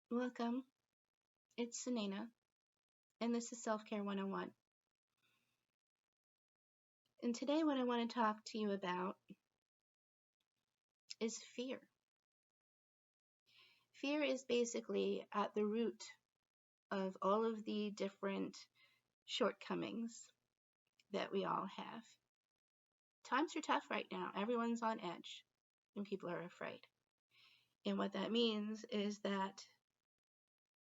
Welcome. It's Sunayana, and this is Self Care 101. And today, what I want to talk to you about is fear. Fear is basically at the root of all of the different shortcomings that we all have. Times are tough right now. Everyone's on edge, and people are afraid. And what that means is that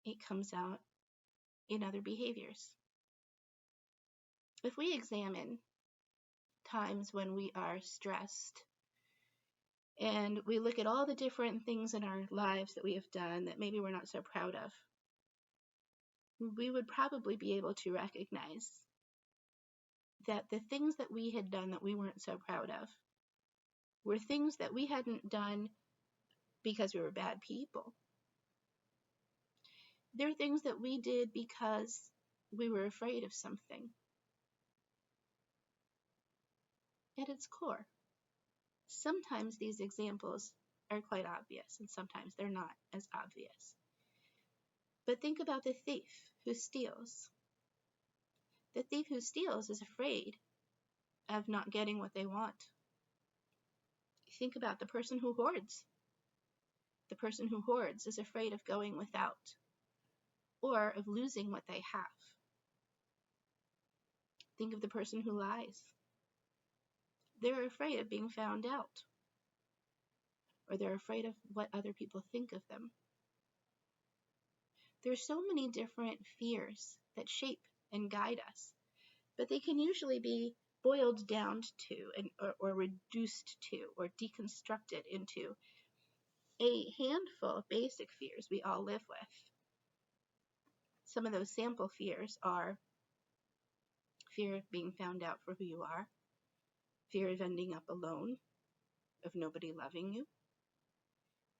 it comes out in other behaviors. If we examine times when we are stressed, and we look at all the different things in our lives that we have done that maybe we're not so proud of, we would probably be able to recognize that the things that we had done that we weren't so proud of were things that we hadn't done because we were bad people. They're things that we did because we were afraid of something. At its core, sometimes these examples are quite obvious and sometimes they're not as obvious. But think about the thief who steals. The thief who steals is afraid of not getting what they want. Think about the person who hoards. The person who hoards is afraid of going without or of losing what they have. Think of the person who lies. They're afraid of being found out, or they're afraid of what other people think of them. There's so many different fears that shape and guide us, but they can usually be boiled down to or reduced to or deconstructed into a handful of basic fears we all live with. Some of those sample fears are fear of being found out for who you are, fear of ending up alone, of nobody loving you,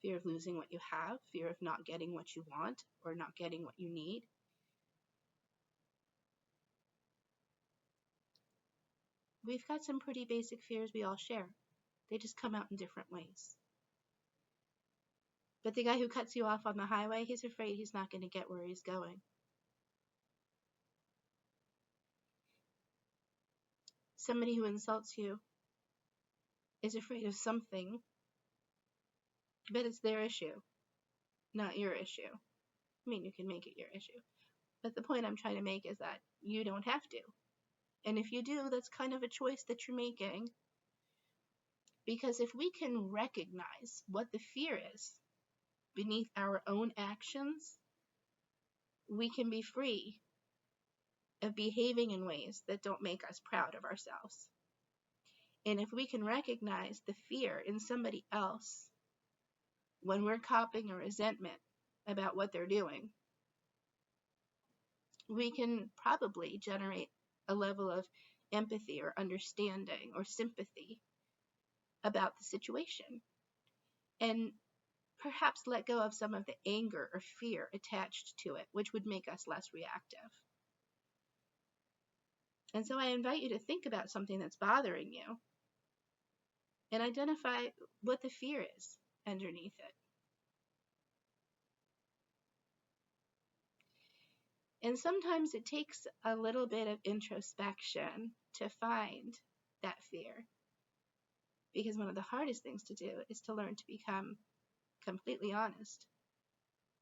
fear of losing what you have, fear of not getting what you want or not getting what you need. We've got some pretty basic fears we all share. They just come out in different ways. But the guy who cuts you off on the highway, he's afraid he's not going to get where he's going. Somebody who insults you is afraid of something, but it's their issue, not your issue. I mean, you can make it your issue. But the point I'm trying to make is that you don't have to. And if you do, that's kind of a choice that you're making. Because if we can recognize what the fear is beneath our own actions, we can be free of behaving in ways that don't make us proud of ourselves. And if we can recognize the fear in somebody else when we're coping a resentment about what they're doing, we can probably generate a level of empathy or understanding or sympathy about the situation, and perhaps let go of some of the anger or fear attached to it, which would make us less reactive. And so I invite you to think about something that's bothering you and identify what the fear is underneath it. And sometimes it takes a little bit of introspection to find that fear, because one of the hardest things to do is to learn to become completely honest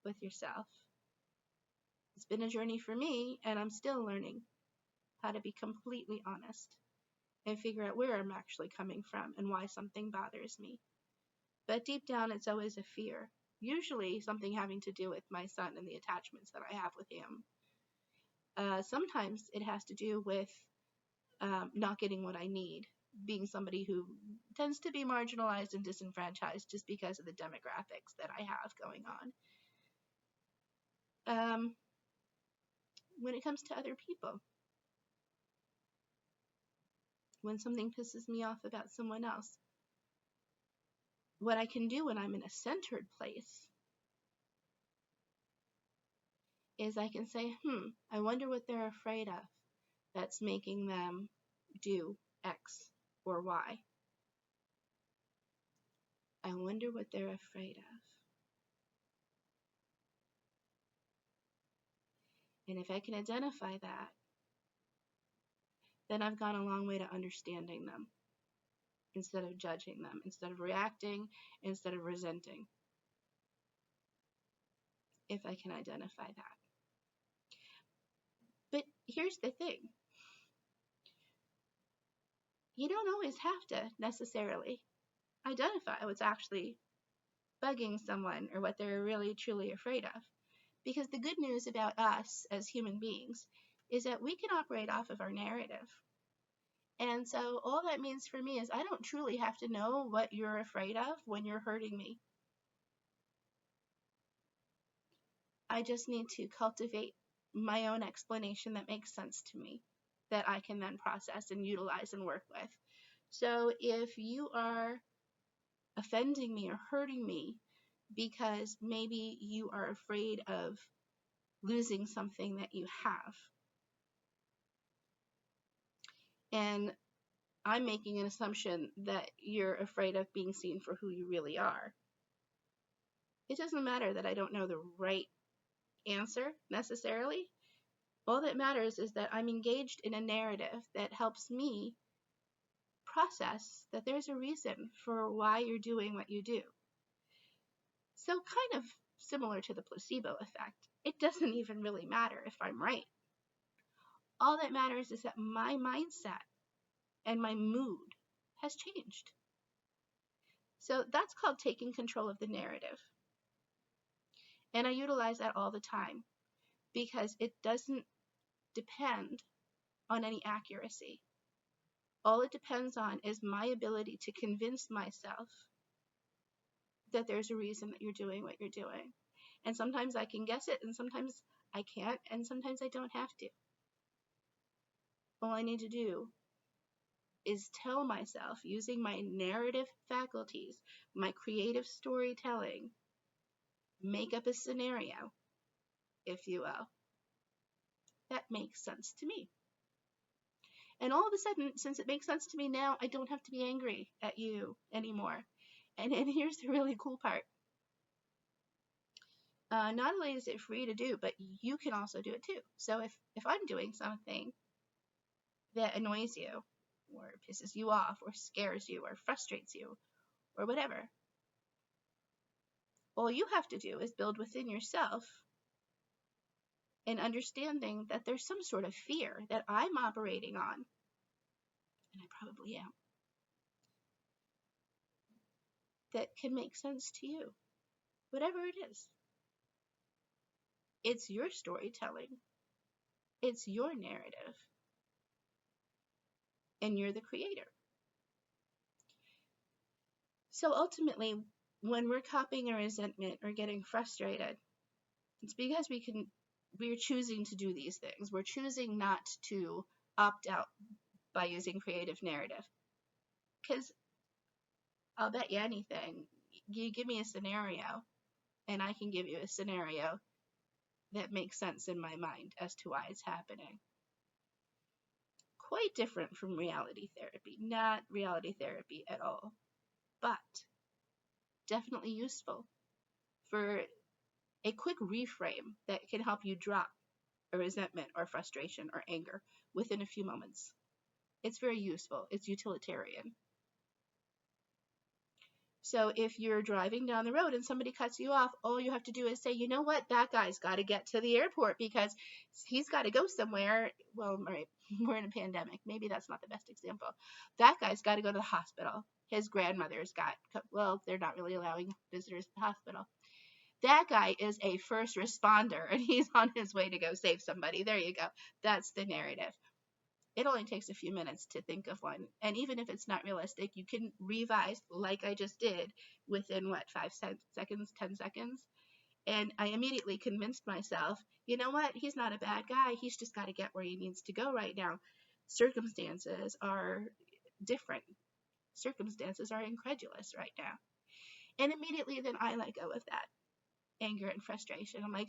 with yourself. It's been a journey for me, and I'm still learning how to be completely honest and figure out where I'm actually coming from and why something bothers me. But deep down, it's always a fear, usually something having to do with my son and the attachments that I have with him. Sometimes it has to do with not getting what I need, being somebody who tends to be marginalized and disenfranchised just because of the demographics that I have going on. When it comes to other people, when something pisses me off about someone else, what I can do when I'm in a centered place is I can say, I wonder what they're afraid of that's making them do X or Y. I wonder what they're afraid of. And if I can identify that, then I've gone a long way to understanding them instead of judging them, instead of reacting, instead of resenting, if I can identify that. But here's the thing. You don't always have to necessarily identify what's actually bugging someone or what they're really truly afraid of. Because the good news about us as human beings is that we can operate off of our narrative. And so all that means for me is I don't truly have to know what you're afraid of when you're hurting me. I just need to cultivate my own explanation that makes sense to me, that I can then process and utilize and work with. So if you are offending me or hurting me because maybe you are afraid of losing something that you have, and I'm making an assumption that you're afraid of being seen for who you really are, it doesn't matter that I don't know the right answer necessarily. All that matters is that I'm engaged in a narrative that helps me process that there's a reason for why you're doing what you do. So kind of similar to the placebo effect, it doesn't even really matter if I'm right. All that matters is that my mindset and my mood has changed. So that's called taking control of the narrative. And I utilize that all the time because it doesn't depend on any accuracy. All it depends on is my ability to convince myself that there's a reason that you're doing what you're doing. And sometimes I can guess it, and sometimes I can't, and sometimes I don't have to. All I need to do is tell myself, using my narrative faculties, my creative storytelling, make up a scenario, if you will, that makes sense to me. And all of a sudden, since it makes sense to me now, I don't have to be angry at you anymore. And here's the really cool part. Not only is it free to do, but you can also do it too. So if I'm doing something that annoys you, or pisses you off, or scares you, or frustrates you, or whatever, all you have to do is build within yourself an understanding that there's some sort of fear that I'm operating on, and I probably am, that can make sense to you, whatever it is. It's your storytelling. It's your narrative. And you're the creator. So ultimately, when we're copying a resentment or getting frustrated, it's because we're choosing to do these things. We're choosing not to opt out by using creative narrative. Because I'll bet you anything, you give me a scenario, and I can give you a scenario that makes sense in my mind as to why it's happening. Quite different from reality therapy. Not reality therapy at all, but definitely useful for a quick reframe that can help you drop a resentment or frustration or anger within a few moments. It's very useful. It's utilitarian. So if you're driving down the road and somebody cuts you off, all you have to do is say, you know what, that guy's got to get to the airport because he's got to go somewhere. Well, all right, we're in a pandemic. Maybe that's not the best example. That guy's got to go to the hospital. His grandmother's well, they're not really allowing visitors to the hospital. That guy is a first responder and he's on his way to go save somebody. There you go. That's the narrative. It only takes a few minutes to think of one. And even if it's not realistic, you can revise like I just did within 5 seconds, 10 seconds. And I immediately convinced myself, you know what? He's not a bad guy. He's just got to get where he needs to go right now. Circumstances are different. Circumstances are incredulous right now. And immediately then I let go of that anger and frustration. I'm like,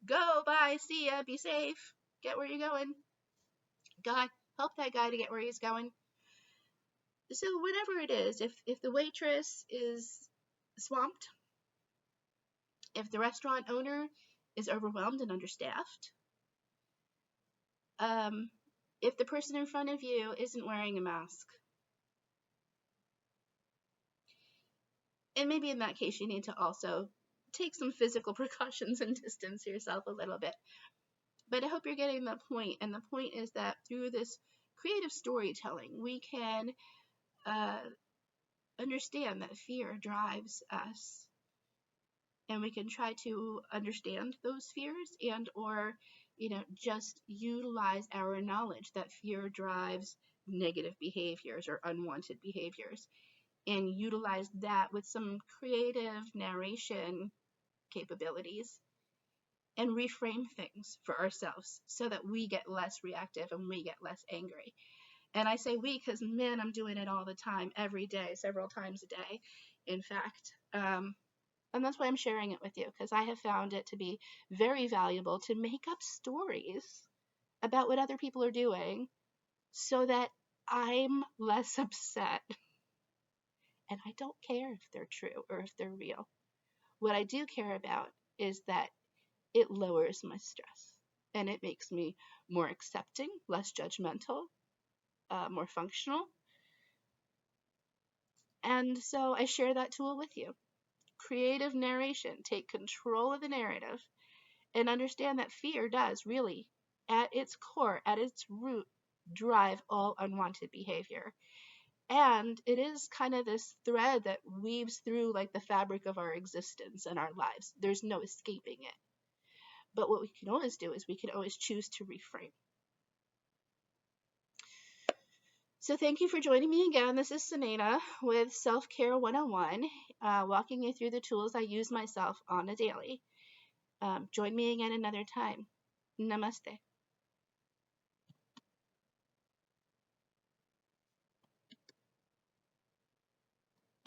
go, bye, see ya, be safe, get where you're going. God, help that guy to get where he's going. So whatever it is, if the waitress is swamped, if the restaurant owner is overwhelmed and understaffed, If the person in front of you isn't wearing a mask, and maybe in that case you need to also take some physical precautions and distance yourself a little bit. But I hope you're getting the point. And the point is that through this creative storytelling, we can understand that fear drives us. And we can try to understand those fears and or, just utilize our knowledge that fear drives negative behaviors or unwanted behaviors, and utilize that with some creative narration capabilities and reframe things for ourselves so that we get less reactive and we get less angry. And I say we because, man, I'm doing it all the time, every day, several times a day, in fact. And that's why I'm sharing it with you, because I have found it to be very valuable to make up stories about what other people are doing so that I'm less upset. And I don't care if they're true or if they're real. What I do care about is that it lowers my stress and it makes me more accepting, less judgmental, more functional. And so I share that tool with you. Creative narration. Take control of the narrative and understand that fear does really, at its core, at its root, drive all unwanted behavior. And it is kind of this thread that weaves through like the fabric of our existence and our lives. There's no escaping it. But what we can always do is we can always choose to reframe. So thank you for joining me again. This is Sunayana with Self-Care 101, walking you through the tools I use myself on a daily. Join me again another time. Namaste.